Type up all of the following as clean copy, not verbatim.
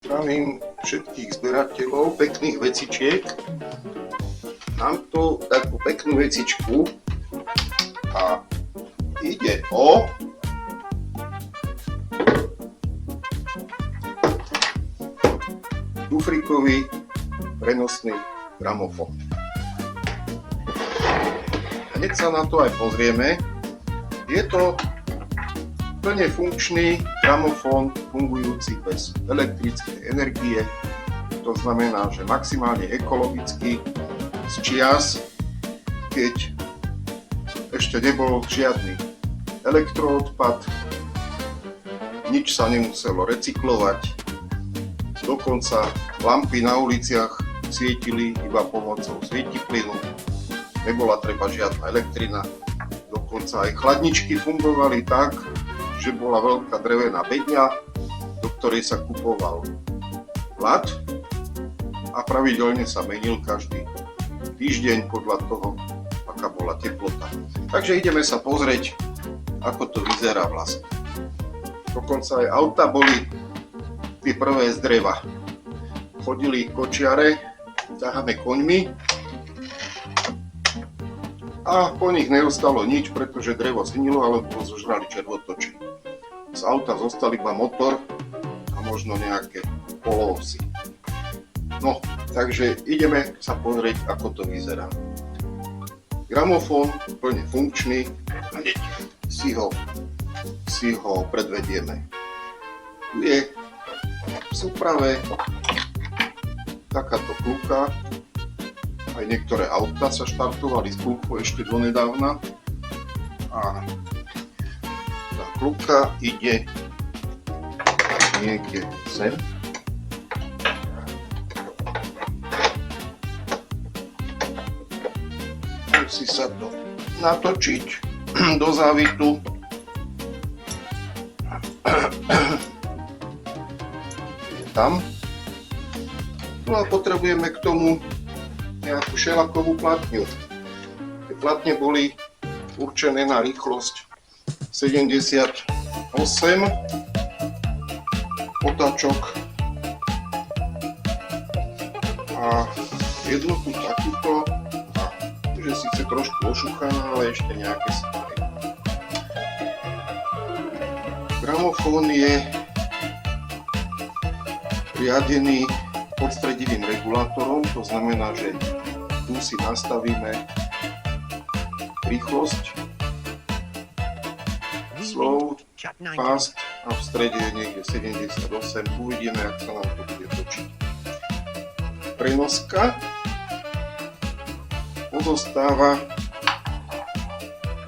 Zdravím všetkých zberateľov pekných vecičiek. Mám tu takú peknú vecičku a ide o dufrikový prenosný gramofón. Hneď sa na to aj pozrieme. Je to plne funkčný gramofón, fungujúci bez elektrickej energie. To znamená, že maximálne ekologický z čias, keď ešte nebol žiadny elektroodpad, nič sa nemuselo recyklovať, dokonca lampy na uliciach svietili iba pomocou svietiplynu, nebola treba žiadna elektrina, dokonca aj chladničky fungovali tak, že bola veľká drevená bedňa, do ktorej sa kupoval ľad a pravidelne sa menil každý týždeň podľa toho, aká bola teplota. Takže ideme sa pozrieť, ako to vyzerá vlastne. Dokonca aj auta boli tie prvé z dreva. Chodili kočiare, ťahané koňmi a po nich neostalo nič, pretože drevo zhnilo alebo zožrali červotoči. Z auta zostal iba motor a možno nejaké polovsy. No, takže ideme sa pozrieť, ako to vyzerá. Gramofón plne funkčný, hneď si ho predvedieme. Tu je v súprave takáto kľúka. Aj niektoré autá sa štartovali z kľúku ešte donedávna. A tá kľúka ide niekde sem. Musí sa to natočiť do závitu. Je tam. No a potrebujeme k tomu nejakú šelakovú platňu. Tie platne boli určené na rýchlosť 78 otáčok a jednotu takúto, že síce trošku ošúchaná, ale ešte nejaké stále. Gramofón je riadený podstredivým regulátorom, to znamená, že tu si nastavíme rýchlosť, slow, fast a v strede je niekde 78. Uvidíme, ak sa nám to bude točiť. Prenoska pozostáva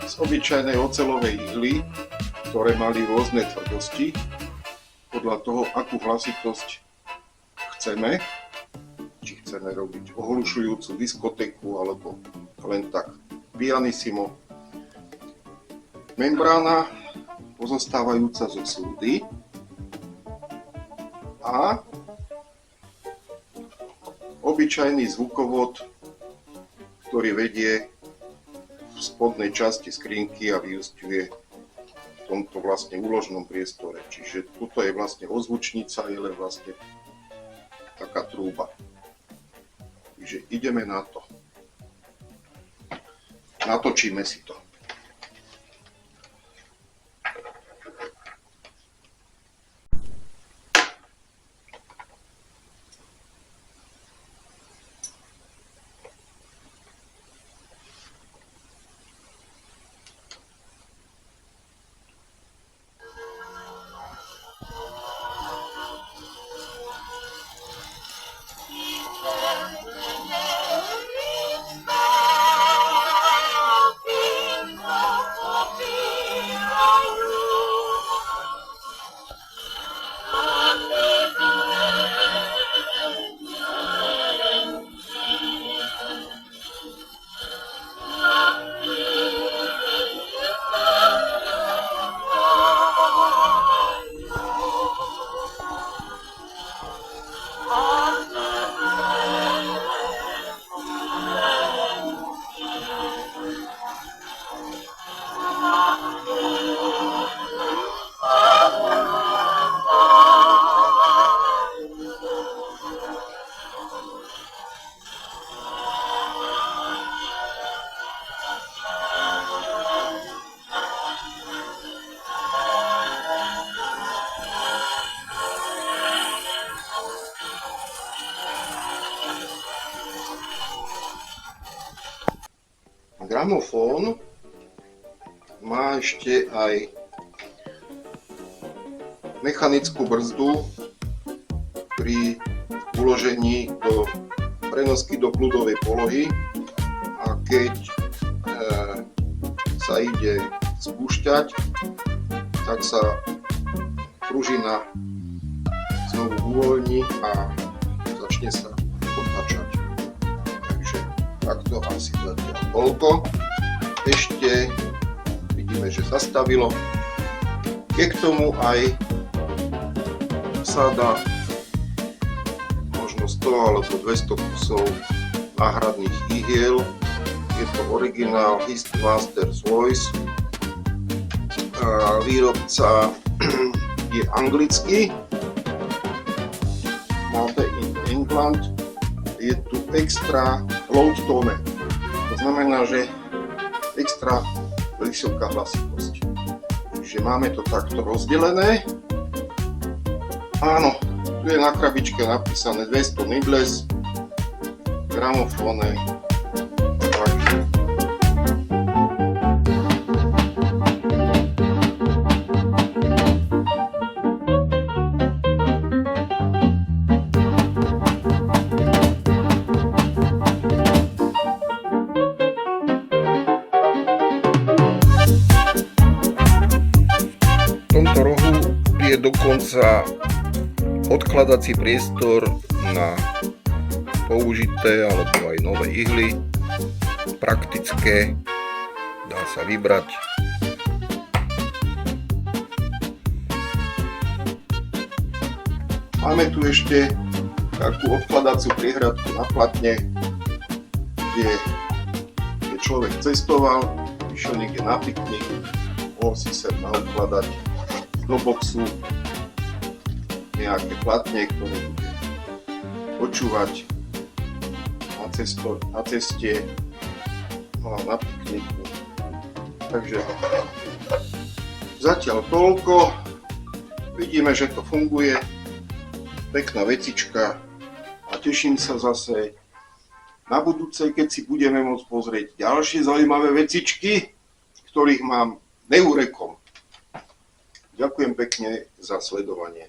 z obyčajnej oceľovej ihly, ktoré mali rôzne tvrdosti podľa toho, akú hlasitosť chceme, či chceme robiť ohlušujúcu diskotéku alebo len tak pianissimo. Membrána pozostávajúca zo súdy a obyčajný zvukovod, ktorý vedie v spodnej časti skrinky a vyúsťuje v tomto vlastne úložnom priestore. Čiže tuto je vlastne ozvučnica, je len vlastne taká trúba. Takže ideme na to. Natočíme si to. Gramofón má ešte aj mechanickú brzdu pri uložení do prenosky do kľudovej polohy a keď sa ide spúšťať, tak sa pružina znovu uvoľní a začne sa otáčať. Takže takto asi zatiaľ toľko. Ešte vidíme, že zastavilo. Je k tomu aj sada možno 100 alebo 200 kusov náhradných ihiel. Je to originál Histmasters Voice. Výrobca je anglický. Made in England. Je tu extra loud tone. To znamená, že extra vysoká hlasitosť. Čiže máme to takto rozdelené. Áno, tu je na krabičke napísané 200 nibbles, gramofóne. V tomto rohu je dokonca odkladací priestor na použité alebo aj nové ihly, praktické, dá sa vybrať. Máme tu ešte takú odkladaciu priehradku na platne, kde človek cestoval, išiel niekde na piknik, mohol si sem naodkladať do boxu nejaké platne, ktoré bude počúvať na ceste, no a na pikniku. Takže zatiaľ toľko. Vidíme, že to funguje. Pekná vecička a teším sa zase na budúce, keď si budeme môcť pozrieť ďalšie zaujímavé vecičky, ktorých mám neurekom. Ďakujem pekne za sledovanie.